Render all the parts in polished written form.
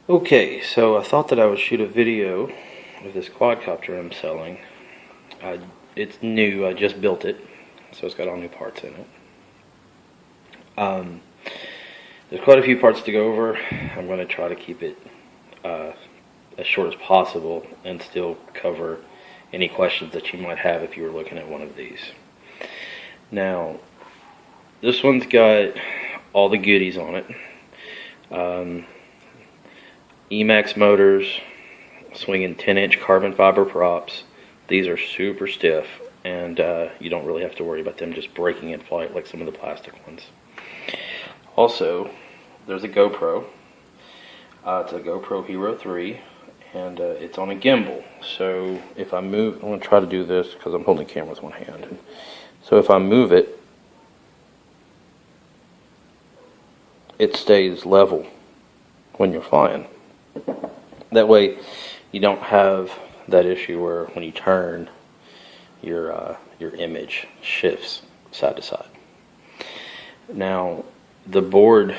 Okay, so I thought that I would shoot a video of this quadcopter I'm selling. It's new, I just built it, so it's got all new parts in it. There's quite a few parts to go over. I'm going to try to keep it as short as possible and still cover any questions that you might have if you were looking at one of these. Now, this one's got all the goodies on it. Emax motors, swinging 10-inch carbon fiber props. These are super stiff, and you don't really have to worry about them just breaking in flight like some of the plastic ones. Also, there's a GoPro. It's a GoPro Hero 3, and it's on a gimbal. So if I move, I'm going to try to do this because I'm holding the camera with one hand. So if I move it, it stays level when you're flying. That way you don't have that issue where when you turn, your image shifts side to side. Now, the board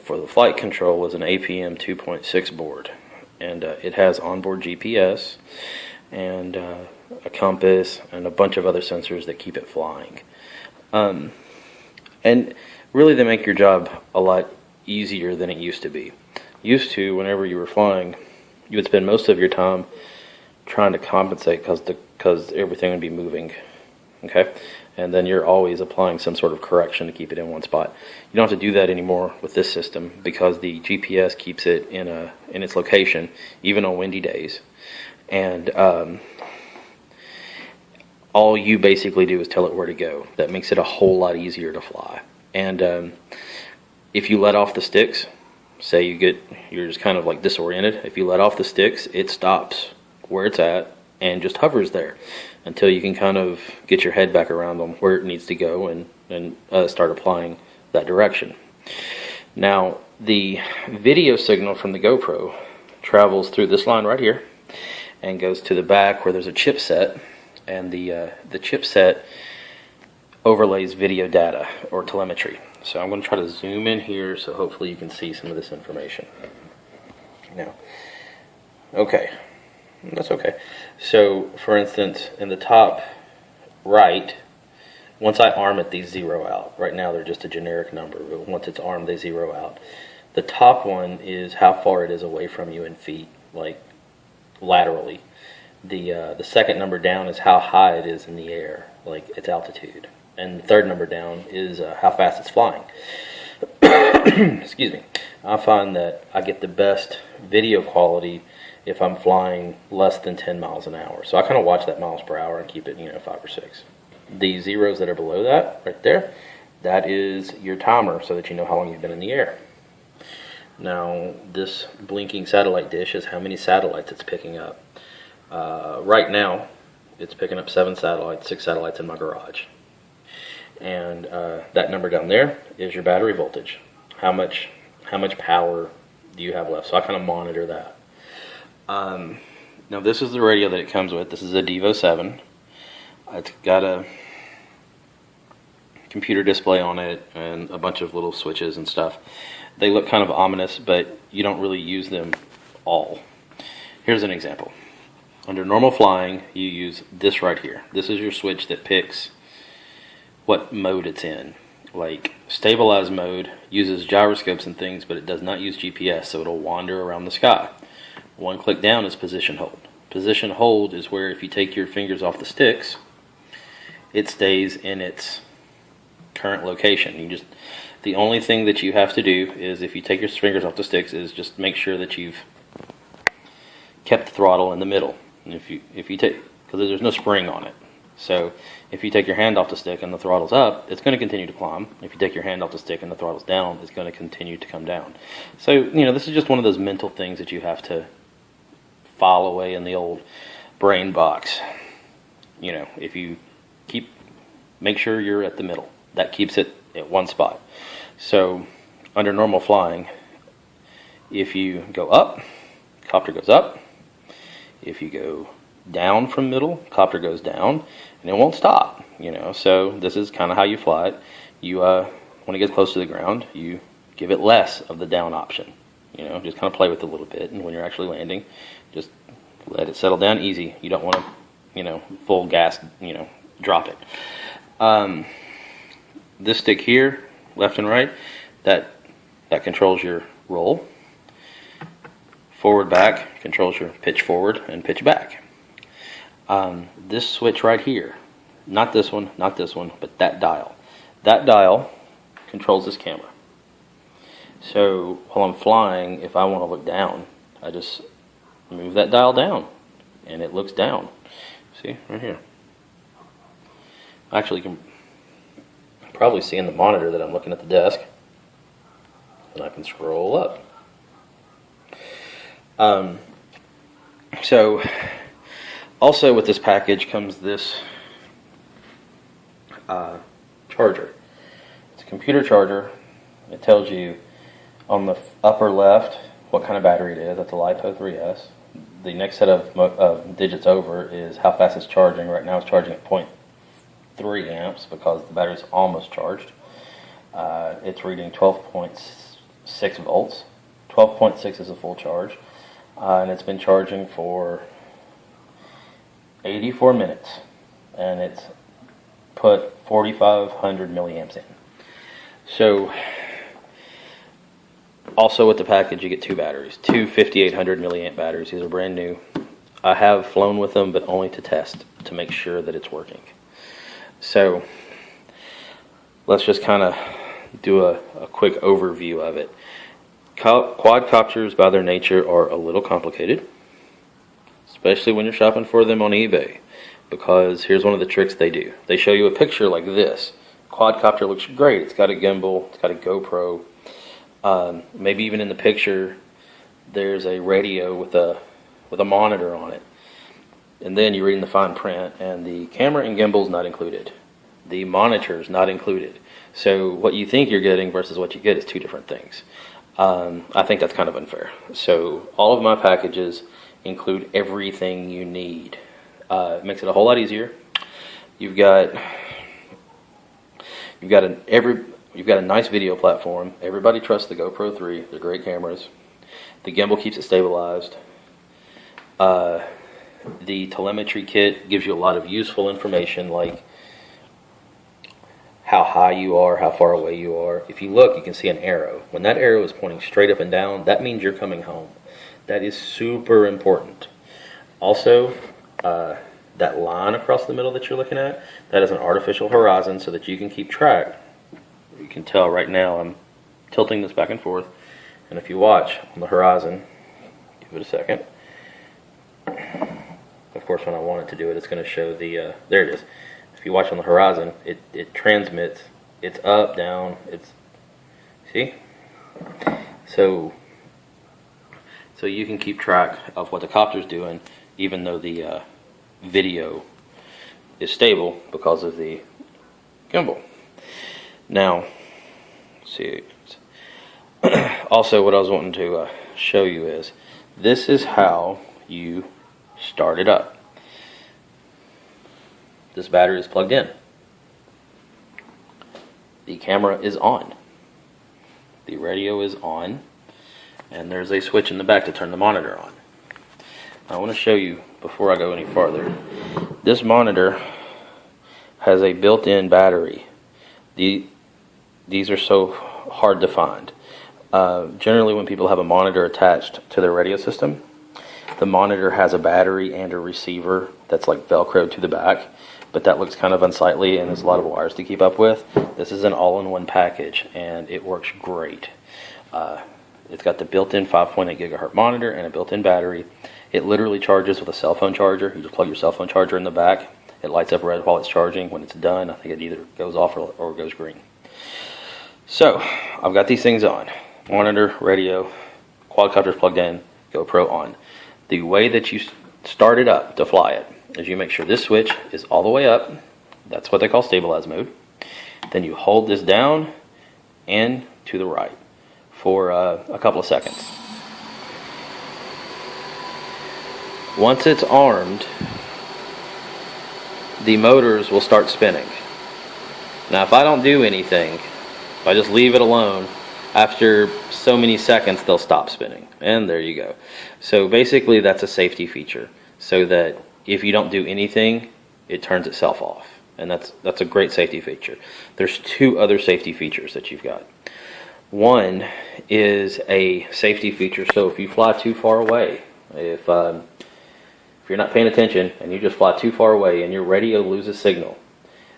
for the flight control is an APM 2.6 board, and it has onboard GPS and a compass and a bunch of other sensors that keep it flying. And really, they make your job a lot easier than it used to be. Used to, whenever you were flying, you would spend most of your time trying to compensate because everything would be moving, okay? And then you're always applying some sort of correction to keep it in one spot. You don't have to do that anymore with this system because the GPS keeps it in its location, even on windy days. And all you basically do is tell it where to go. That makes it a whole lot easier to fly. And if you let off the sticks, say you're just kind of like disoriented, if you let off the sticks, it stops where it's at and just hovers there until you can kind of get your head back around on where it needs to go and start applying that direction. Now, the video signal from the GoPro travels through this line right here and goes to the back where there's a chipset, and the chipset overlays video data or telemetry. So I'm going to try to zoom in here so hopefully you can see some of this information. Now, okay, that's okay. So, for instance, in the top right, once I arm it, these zero out. Right now they're just a generic number, but once it's armed, they zero out. The top one is how far it is away from you in feet, like laterally. The second number down is how high it is in the air, like its altitude. And the third number down is how fast it's flying. Excuse me. I find that I get the best video quality if I'm flying less than 10 miles an hour. So I kind of watch that miles per hour and keep it, 5 or 6. The zeros that are below that, right there, that is your timer so that you know how long you've been in the air. Now, this blinking satellite dish is how many satellites it's picking up. Right now, it's picking up 7 satellites, 6 satellites in my garage. And that number down there is your battery voltage. How much power do you have left? So I kind of monitor that. Now this is the radio that it comes with. This is a Devo 7. It's got a computer display on it and a bunch of little switches and stuff. They look kind of ominous, but you don't really use them all. Here's an example. Under normal flying, you use this right here. This is your switch that picks what mode it's in. Like stabilized mode uses gyroscopes and things, but it does not use GPS, so it'll wander around the sky. One click down is position hold. Position hold is where if you take your fingers off the sticks, it stays in its current location. The only thing that you have to do is if you take your fingers off the sticks is just make sure that you've kept the throttle in the middle. And if you take, because there's no spring on it. So if you take your hand off the stick and the throttle's up, it's going to continue to climb. If you take your hand off the stick and the throttle's down, it's going to continue to come down. So, this is just one of those mental things that you have to file away in the old brain box. If you make sure you're at the middle. That keeps it at one spot. So under normal flying, if you go up, copter goes up. If you go down from middle, copter goes down, and it won't stop. So this is kind of how you fly it. You when it gets close to the ground, you give it less of the down option. You know, just kind of play with it a little bit, and when you're actually landing, just let it settle down easy. You don't want to, you know, full gas, you know, drop it. This stick here, left and right, that controls your roll. Forward, back controls your pitch forward and pitch back. This switch right here, not this one, but that dial controls this camera. So while I'm flying, if I want to look down, I just move that dial down and it looks down. See, right here. Actually, you can probably see in the monitor that I'm looking at the desk, and I can scroll up. So also with this package comes this charger. It's a computer charger. It tells you on the upper left what kind of battery it is. That's a LiPo 3S. The next set of digits over is how fast it's charging. Right now it's charging at 0.3 amps because the battery's almost charged. It's reading 12.6 volts. 12.6 is a full charge. And it's been charging for 84 minutes. And it's put 4,500 milliamps in. So also with the package you get two batteries, two 5,800 milliamp batteries. These are brand new. I have flown with them, but only to test, to make sure that it's working. So let's just kind of do a quick overview of it. Quadcopters by their nature are a little complicated, especially when you're shopping for them on eBay, because here's one of the tricks they do. They show you a picture like this. Quadcopter looks great. It's got a gimbal, it's got a GoPro. Maybe even in the picture there's a radio with a monitor on it. And then you're reading the fine print, and the camera and gimbal's not included. The monitor's not included. So what you think you're getting versus what you get is two different things. I think that's kind of unfair. So all of my packages include everything you need. It makes it a whole lot easier. You've got a nice video platform. Everybody trusts the GoPro 3. They're great cameras. The gimbal keeps it stabilized. The telemetry kit gives you a lot of useful information, like how high you are, how far away you are. If you look, you can see an arrow. When that arrow is pointing straight up and down, that means you're coming home. That is super important. Also, that line across the middle that you're looking at, that is an artificial horizon so that you can keep track. You can tell right now I'm tilting this back and forth, and if you watch on the horizon, give it a second. Of course, when I want it to do it, it's going to show the, there it is. If you watch on the horizon, it transmits, it's up, down, it's, see? So you can keep track of what the copter's doing, even though the video is stable because of the gimbal. Now, let's see. Also, what I was wanting to show you is, this is how you start it up. This battery is plugged in. The camera is on. The radio is on. And there's a switch in the back to turn the monitor on. I want to show you, before I go any farther, this monitor has a built-in battery. These are so hard to find. Generally, when people have a monitor attached to their radio system, the monitor has a battery and a receiver that's like Velcro to the back, but that looks kind of unsightly and there's a lot of wires to keep up with. This is an all-in-one package, and it works great. It's got the built-in 5.8 gigahertz monitor and a built-in battery. It literally charges with a cell phone charger. You just plug your cell phone charger in the back. It lights up red while it's charging. When it's done, I think it either goes off or goes green. So, I've got these things on. Monitor, radio, quadcopter's plugged in, GoPro on. The way that you start it up to fly it is you make sure this switch is all the way up. That's what they call stabilize mode. Then you hold this down and to the right for a couple of seconds. Once it's armed, the motors will start spinning. Now, if I don't do anything, if I just leave it alone, After so many seconds, they'll stop spinning, and there you go. So basically, that's a safety feature, so that if you don't do anything, it turns itself off, and that's a great safety feature. There's two other safety features that you've got. One is a safety feature, so if you fly too far away, if you're not paying attention and you just fly too far away and your radio loses signal,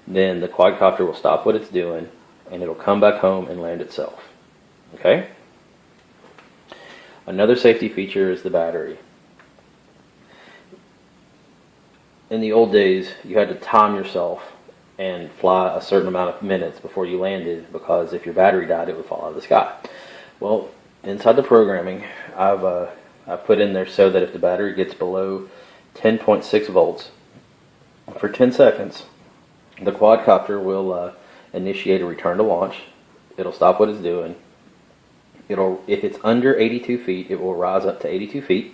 then the quadcopter will stop what it's doing and it'll come back home and land itself. Okay? Another safety feature is the battery. In the old days, you had to time yourself and fly a certain amount of minutes before you landed, because if your battery died, it would fall out of the sky. Well, inside the programming, I've put in there so that if the battery gets below 10.6 volts for 10 seconds, the quadcopter will initiate a return to launch. It'll stop what it's doing. If it's under 82 feet, it will rise up to 82 feet.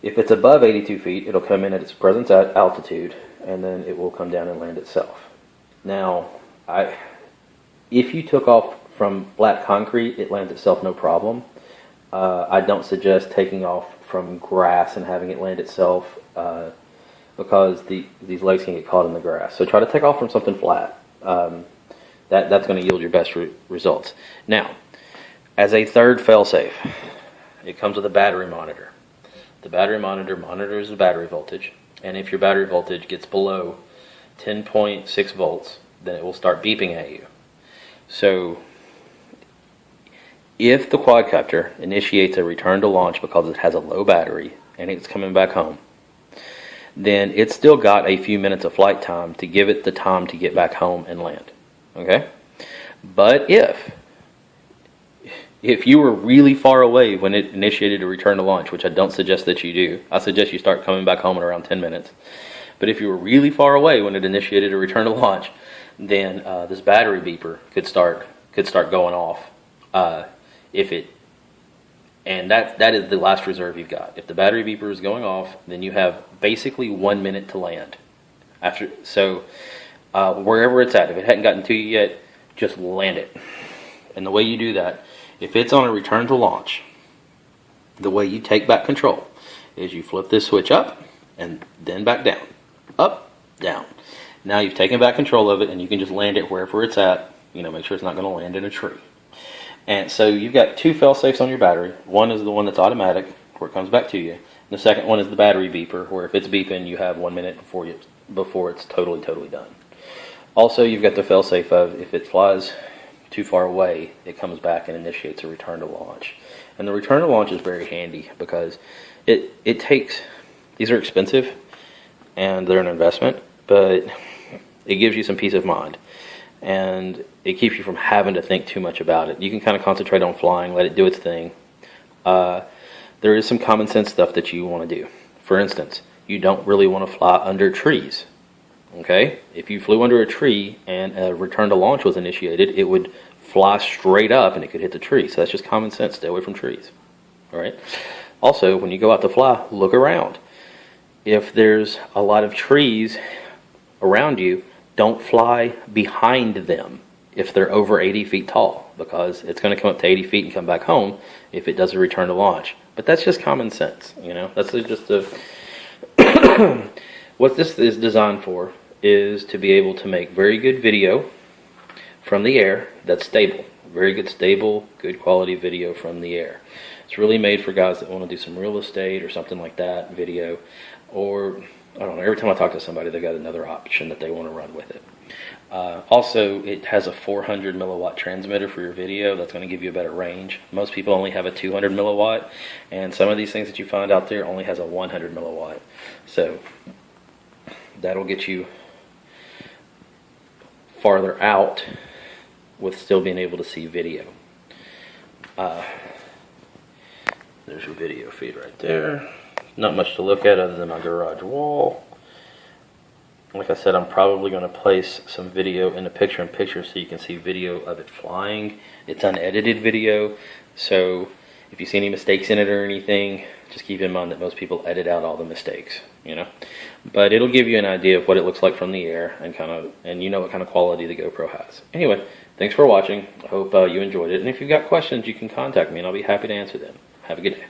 If it's above 82 feet, it'll come in at its present altitude, and then it will come down and land itself. Now, if you took off from flat concrete, it lands itself no problem. I don't suggest taking off from grass and having it land itself because these legs can get caught in the grass. So try to take off from something flat. That's going to yield your best results. Now, as a third failsafe, it comes with a battery monitor. The battery monitor monitors the battery voltage, and if your battery voltage gets below 10.6 volts, then it will start beeping at you. So if the quadcopter initiates a return to launch because it has a low battery and it's coming back home, then it's still got a few minutes of flight time to give it the time to get back home and land. Okay? But if you were really far away when it initiated a return to launch, which I don't suggest that you do, I suggest you start coming back home in around 10 minutes. But if you were really far away when it initiated a return to launch, then this battery beeper could start going off. And that is the last reserve you've got. If the battery beeper is going off, then you have basically 1 minute to land. Wherever it's at, if it hadn't gotten to you yet, just land it. And the way you do that, if it's on a return to launch, the way you take back control is you flip this switch up and then back down. Up, down. Now you've taken back control of it, and you can just land it wherever it's at. Make sure it's not going to land in a tree. And so you've got two fail-safes on your battery. One is the one that's automatic, where it comes back to you. And the second one is the battery beeper, where if it's beeping, you have 1 minute before it's totally done. Also, you've got the fail-safe of if it flies too far away, it comes back and initiates a return to launch. And the return to launch is very handy because these are expensive and they're an investment, but it gives you some peace of mind and it keeps you from having to think too much about it. You can kind of concentrate on flying, let it do its thing. There is some common sense stuff that you want to do. For instance, you don't really want to fly under trees. Okay, if you flew under a tree and a return to launch was initiated, it would fly straight up and it could hit the tree. So that's just common sense. Stay away from trees. All right. Also, when you go out to fly, look around. If there's a lot of trees around you, don't fly behind them if they're over 80 feet tall, because it's going to come up to 80 feet and come back home if it does a return to launch. But that's just common sense. That's just a what this is designed for is to be able to make very good video from the air that's stable. Very good, stable, good quality video from the air. It's really made for guys that want to do some real estate or something like that, video. Or, I don't know, every time I talk to somebody, they've got another option that they want to run with it. Also, it has a 400 milliwatt transmitter for your video. That's going to give you a better range. Most people only have a 200 milliwatt, and some of these things that you find out there only has a 100 milliwatt. So that'll get you farther out with still being able to see video. There's your video feed right there. Not much to look at other than my garage wall. Like I said, I'm probably going to place some video in the picture-in-picture so you can see video of it flying. It's unedited video, so If you see any mistakes in it or anything, just keep in mind that most people edit out all the mistakes, you know. But it'll give you an idea of what it looks like from the air, and you know what kind of quality the GoPro has. Anyway, thanks for watching. I hope you enjoyed it. And if you've got questions, you can contact me, and I'll be happy to answer them. Have a good day.